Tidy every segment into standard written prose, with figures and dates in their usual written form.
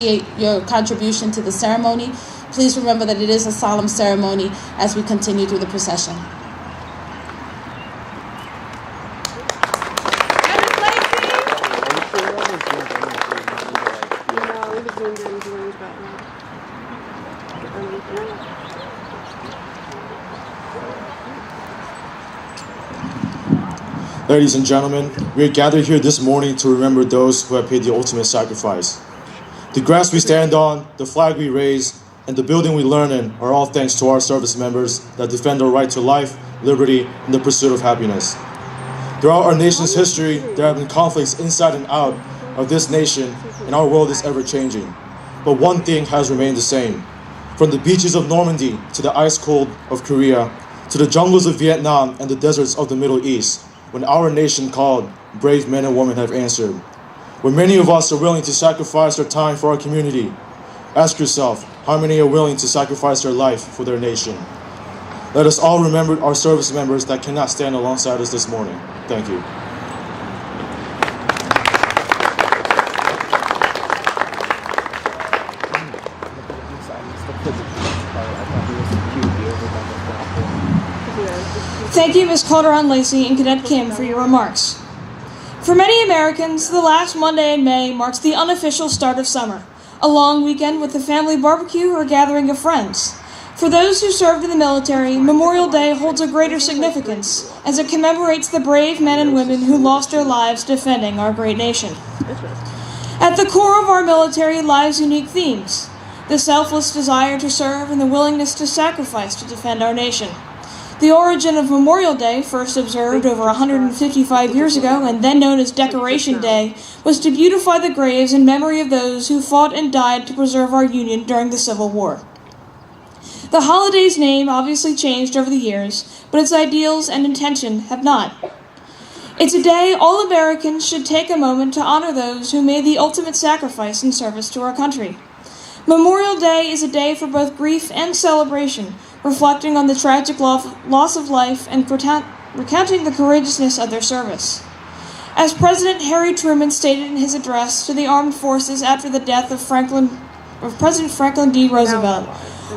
your contribution to the ceremony. Please remember that it is a solemn ceremony as we continue through the procession. Ladies and gentlemen, we are gathered here this morning to remember those who have paid the ultimate sacrifice. The grass we stand on, the flag we raise, and the building we learn in are all thanks to our service members that defend our right to life, liberty, and the pursuit of happiness. Throughout our nation's history, there have been conflicts inside and out of this nation, and our world is ever-changing. But one thing has remained the same. From the beaches of Normandy to the ice cold of Korea, to the jungles of Vietnam and the deserts of the Middle East, when our nation called, brave men and women have answered. When many of us are willing to sacrifice their time for our community, ask yourself, how many are willing to sacrifice their life for their nation? Let us all remember our service members that cannot stand alongside us this morning. Thank you. Thank you, Ms. Calderon-Lacey and Cadet Kim, for your remarks. For many Americans, the last Monday in May marks the unofficial start of summer, a long weekend with a family barbecue or gathering of friends. For those who served in the military, Memorial Day holds a greater significance as it commemorates the brave men and women who lost their lives defending our great nation. At the core of our military lies unique themes: the selfless desire to serve and the willingness to sacrifice to defend our nation. The origin of Memorial Day, first observed over 155 years ago and then known as Decoration Day, was to beautify the graves in memory of those who fought and died to preserve our Union during the Civil War. The holiday's name obviously changed over the years, but its ideals and intention have not. It's a day all Americans should take a moment to honor those who made the ultimate sacrifice in service to our country. Memorial Day is a day for both grief and celebration, reflecting on the tragic loss of life and recounting the courageousness of their service. As President Harry Truman stated in his address to the armed forces after the death of President Franklin D. Roosevelt,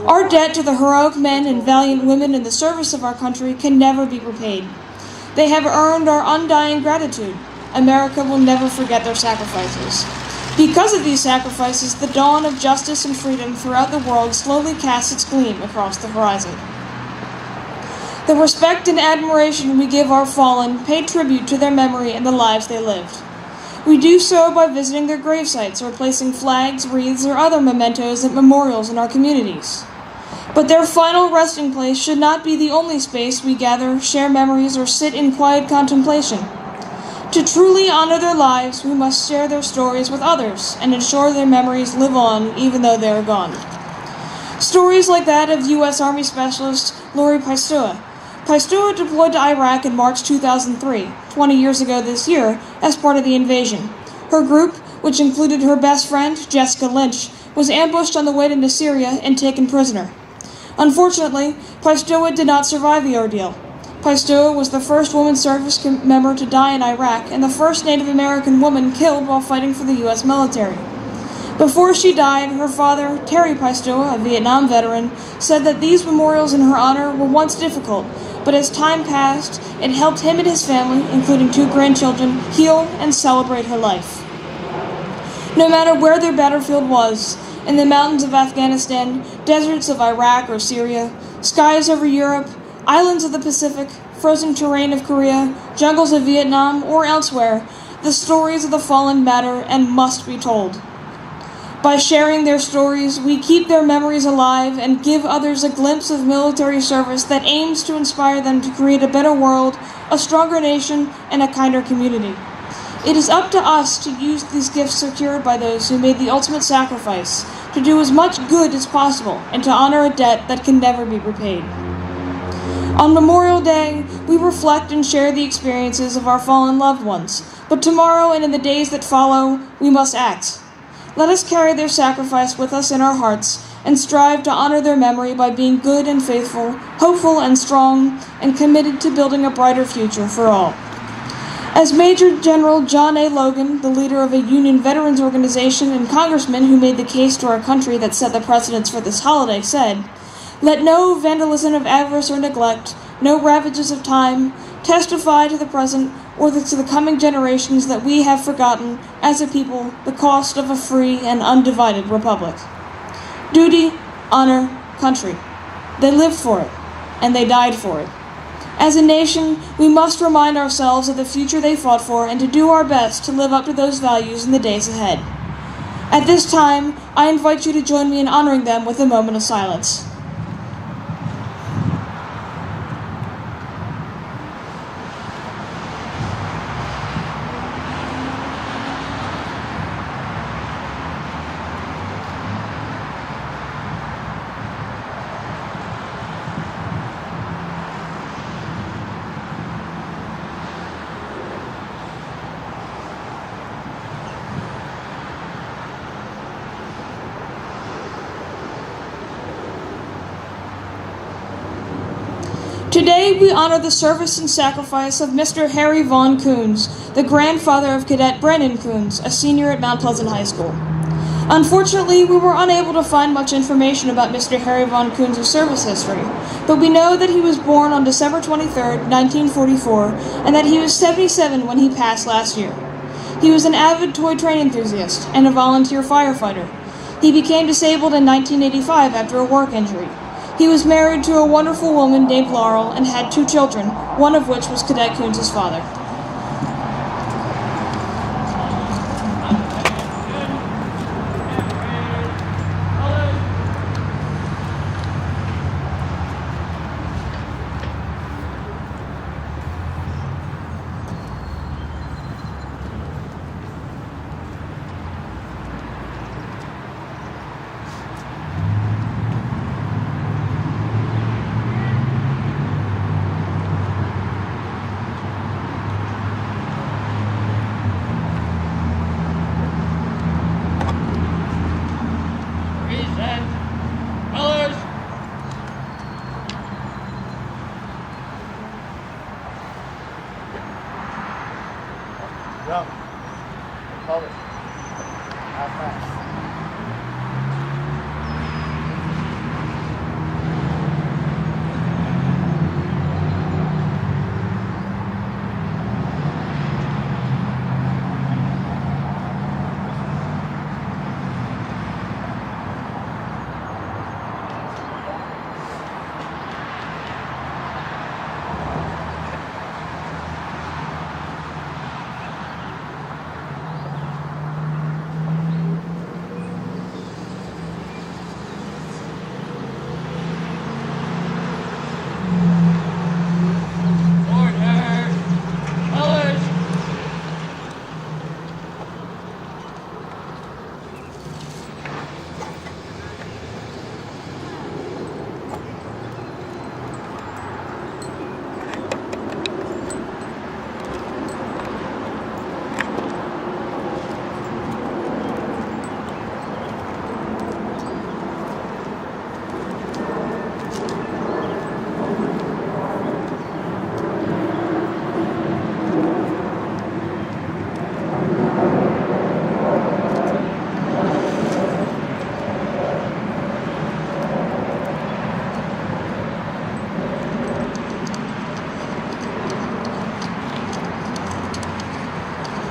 our debt to the heroic men and valiant women in the service of our country can never be repaid. They have earned our undying gratitude. America will never forget their sacrifices. Because of these sacrifices, the dawn of justice and freedom throughout the world slowly casts its gleam across the horizon. The respect and admiration we give our fallen pay tribute to their memory and the lives they lived. We do so by visiting their gravesites or placing flags, wreaths, or other mementos at memorials in our communities. But their final resting place should not be the only space we gather, share memories, or sit in quiet contemplation. To truly honor their lives, we must share their stories with others and ensure their memories live on even though they are gone. Stories like that of U.S. Army Specialist Lori Paistua. Paistua deployed to Iraq in March 2003, 20 years ago this year, as part of the invasion. Her group, which included her best friend, Jessica Lynch, was ambushed on the way into Syria and taken prisoner. Unfortunately, Paistua did not survive the ordeal. Paistua was the first woman service member to die in Iraq and the first Native American woman killed while fighting for the U.S. military. Before she died, her father, Terry Paistua, a Vietnam veteran, said that these memorials in her honor were once difficult, but as time passed, it helped him and his family, including 2 grandchildren, heal and celebrate her life. No matter where their battlefield was, in the mountains of Afghanistan, deserts of Iraq or Syria, skies over Europe, islands of the Pacific, frozen terrain of Korea, jungles of Vietnam, or elsewhere, the stories of the fallen matter and must be told. By sharing their stories, we keep their memories alive and give others a glimpse of military service that aims to inspire them to create a better world, a stronger nation, and a kinder community. It is up to us to use these gifts secured by those who made the ultimate sacrifice to do as much good as possible and to honor a debt that can never be repaid. On Memorial Day, we reflect and share the experiences of our fallen loved ones, but tomorrow and in the days that follow, we must act. Let us carry their sacrifice with us in our hearts and strive to honor their memory by being good and faithful, hopeful and strong, and committed to building a brighter future for all. As Major General John A. Logan, the leader of a Union veterans organization and congressman who made the case to our country that set the precedence for this holiday, said, "Let no vandalism of avarice or neglect, no ravages of time, testify to the present or to the coming generations that we have forgotten, as a people, the cost of a free and undivided republic." Duty, honor, country. They lived for it, and they died for it. As a nation, we must remind ourselves of the future they fought for and to do our best to live up to those values in the days ahead. At this time, I invite you to join me in honoring them with a moment of silence. Today, we honor the service and sacrifice of Mr. Harry Vaughn Coons, the grandfather of Cadet Brennan Coons, a senior at Mount Pleasant High School. Unfortunately, we were unable to find much information about Mr. Harry Vaughn Coons' service history, but we know that he was born on December 23, 1944, and that he was 77 when he passed last year. He was an avid toy train enthusiast and a volunteer firefighter. He became disabled in 1985 after a work injury. He was married to a wonderful woman named Laurel and had 2 children, one of which was Cadet Coons' father. Jump. Colors. How fast?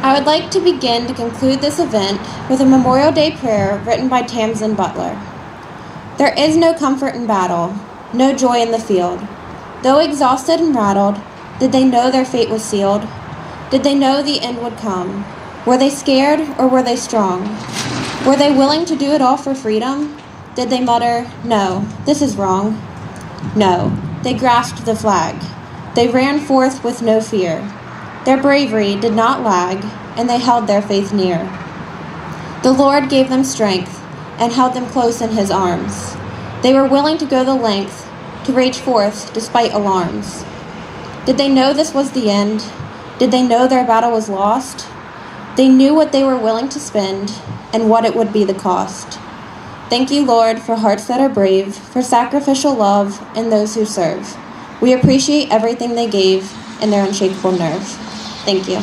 I would like to begin to conclude this event with a Memorial Day prayer written by Tamsin Butler. There is no comfort in battle, no joy in the field. Though exhausted and rattled, did they know their fate was sealed? Did they know the end would come? Were they scared or were they strong? Were they willing to do it all for freedom? Did they mutter, "No, this is wrong"? No, they grasped the flag. They ran forth with no fear. Their bravery did not lag, and they held their faith near. The Lord gave them strength and held them close in his arms. They were willing to go the length to rage forth despite alarms. Did they know this was the end? Did they know their battle was lost? They knew what they were willing to spend and what it would be the cost. Thank you, Lord, for hearts that are brave, for sacrificial love in those who serve. We appreciate everything they gave and their unshakable nerve. Thank you.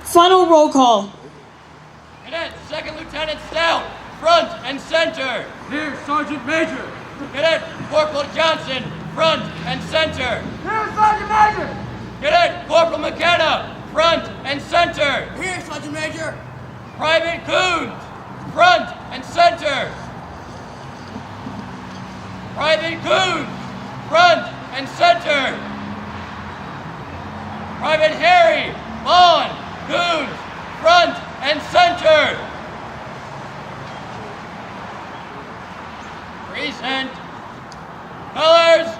Final roll call. Cadet Second Lieutenant Stout, front and center. Here, Sergeant Major. Cadet Corporal Johnson, front and center. Here, Sergeant Major. Cadet Corporal McKenna, front and center. Here, Sergeant Major. Private Coons, front and center. Private Coons, front and center. Private Harry Vaughn Coons, front and center. Present. Colors.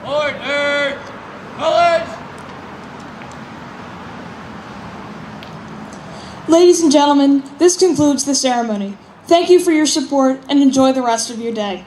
Order. Colors. Ladies and gentlemen, this concludes the ceremony. Thank you for your support and enjoy the rest of your day.